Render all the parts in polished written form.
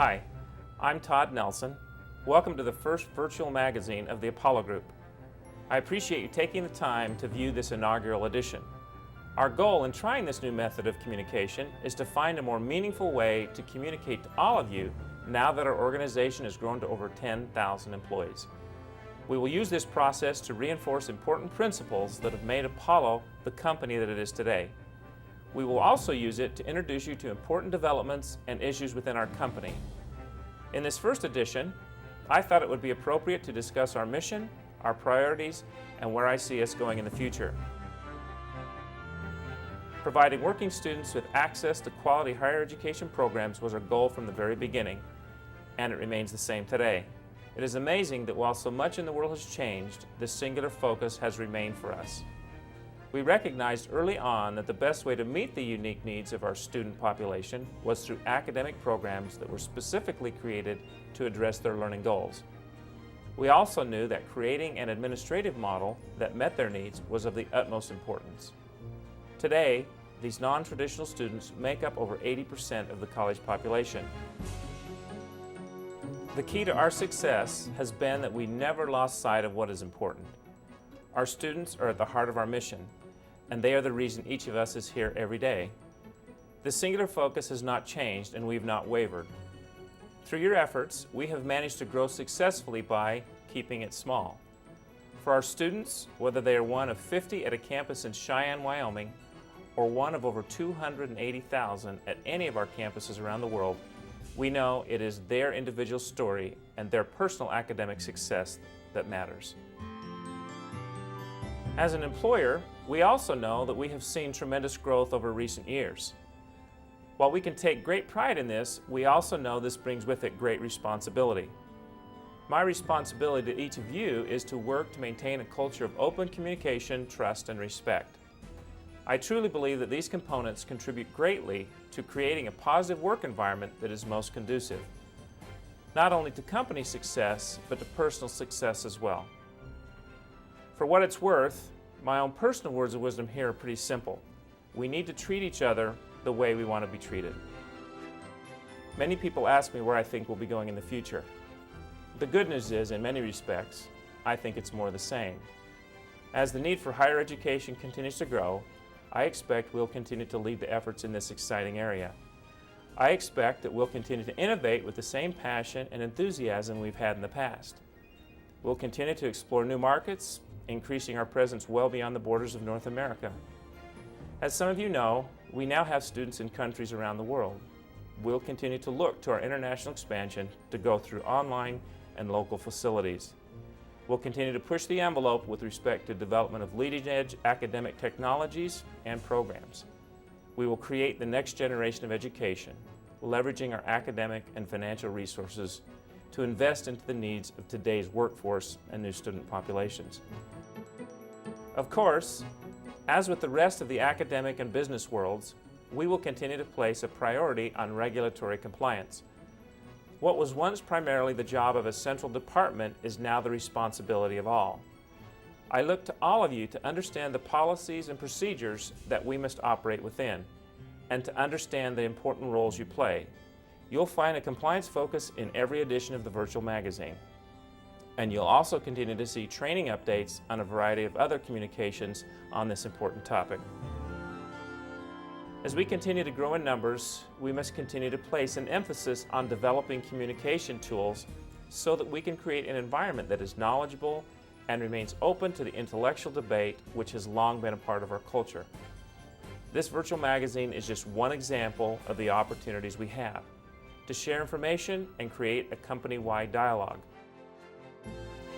Hi, I'm Todd Nelson. Welcome to the first virtual magazine of the Apollo Group. I appreciate you taking the time to view this inaugural edition. Our goal in trying this new method of communication is to find a more meaningful way to communicate to all of you now that our organization has grown to over 10,000 employees. We will use this process to reinforce important principles that have made Apollo the company that it is today. We will also use it to introduce you to important developments and issues within our company. In this first edition, I thought it would be appropriate to discuss our mission, our priorities, and where I see us going in the future. Providing working students with access to quality higher education programs was our goal from the very beginning, and it remains the same today. It is amazing that while so much in the world has changed, this singular focus has remained for us. We recognized early on that the best way to meet the unique needs of our student population was through academic programs that were specifically created to address their learning goals. We also knew that creating an administrative model that met their needs was of the utmost importance. Today, these non-traditional students make up over 80% of the college population. The key to our success has been that we never lost sight of what is important. Our students are at the heart of our mission, and they are the reason each of us is here every day. The singular focus has not changed, and we've not wavered. Through your efforts, we have managed to grow successfully by keeping it small. For our students, whether they are one of 50 at a campus in Cheyenne, Wyoming, or one of over 280,000 at any of our campuses around the world, we know it is their individual story and their personal academic success that matters. As an employer, we also know that we have seen tremendous growth over recent years. While we can take great pride in this, we also know this brings with it great responsibility. My responsibility to each of you is to work to maintain a culture of open communication, trust, and respect. I truly believe that these components contribute greatly to creating a positive work environment that is most conducive, not only to company success, but to personal success as well. For what it's worth, my own personal words of wisdom here are pretty simple. We need to treat each other the way we want to be treated. Many people ask me where I think we'll be going in the future. The good news is, in many respects, I think it's more the same. As the need for higher education continues to grow, I expect we'll continue to lead the efforts in this exciting area. I expect that we'll continue to innovate with the same passion and enthusiasm we've had in the past. We'll continue to explore new markets, increasing our presence well beyond the borders of North America. As some of you know, we now have students in countries around the world. We'll continue to look to our international expansion to go through online and local facilities. We'll continue to push the envelope with respect to development of leading-edge academic technologies and programs. We will create the next generation of education, leveraging our academic and financial resources to invest into the needs of today's workforce and new student populations. Of course, as with the rest of the academic and business worlds, we will continue to place a priority on regulatory compliance. What was once primarily the job of a central department is now the responsibility of all. I look to all of you to understand the policies and procedures that we must operate within, and to understand the important roles you play. You'll find a compliance focus in every edition of the virtual magazine. And you'll also continue to see training updates on a variety of other communications on this important topic. As we continue to grow in numbers, we must continue to place an emphasis on developing communication tools so that we can create an environment that is knowledgeable and remains open to the intellectual debate which has long been a part of our culture. This virtual magazine is just one example of the opportunities we have to share information and create a company-wide dialogue.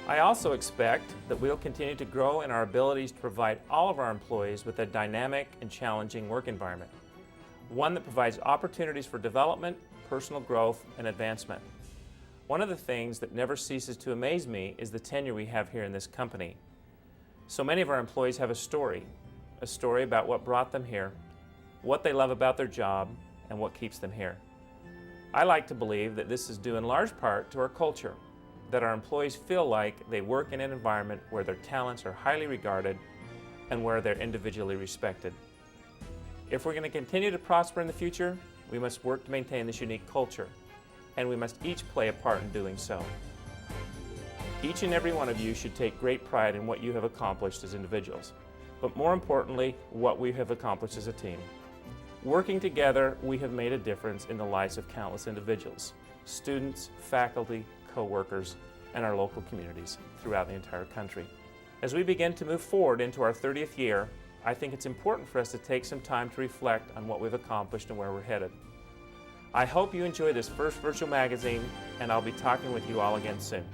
I also expect that we'll continue to grow in our abilities to provide all of our employees with a dynamic and challenging work environment, one that provides opportunities for development, personal growth, and advancement. One of the things that never ceases to amaze me is the tenure we have here in this company. So many of our employees have a story about what brought them here, what they love about their job, and what keeps them here. I like to believe that this is due in large part to our culture, that our employees feel like they work in an environment where their talents are highly regarded and where they're individually respected. If we're going to continue to prosper in the future, we must work to maintain this unique culture. and we must each play a part in doing so. Each and every one of you should take great pride in what you have accomplished as individuals, but more importantly, what we have accomplished as a team. Working together, we have made a difference in the lives of countless individuals, students, faculty, co-workers, and our local communities throughout the entire country. As we begin to move forward into our 30th year, I think it's important for us to take some time to reflect on what we've accomplished and where we're headed. I hope you enjoy this first virtual magazine, and I'll be talking with you all again soon.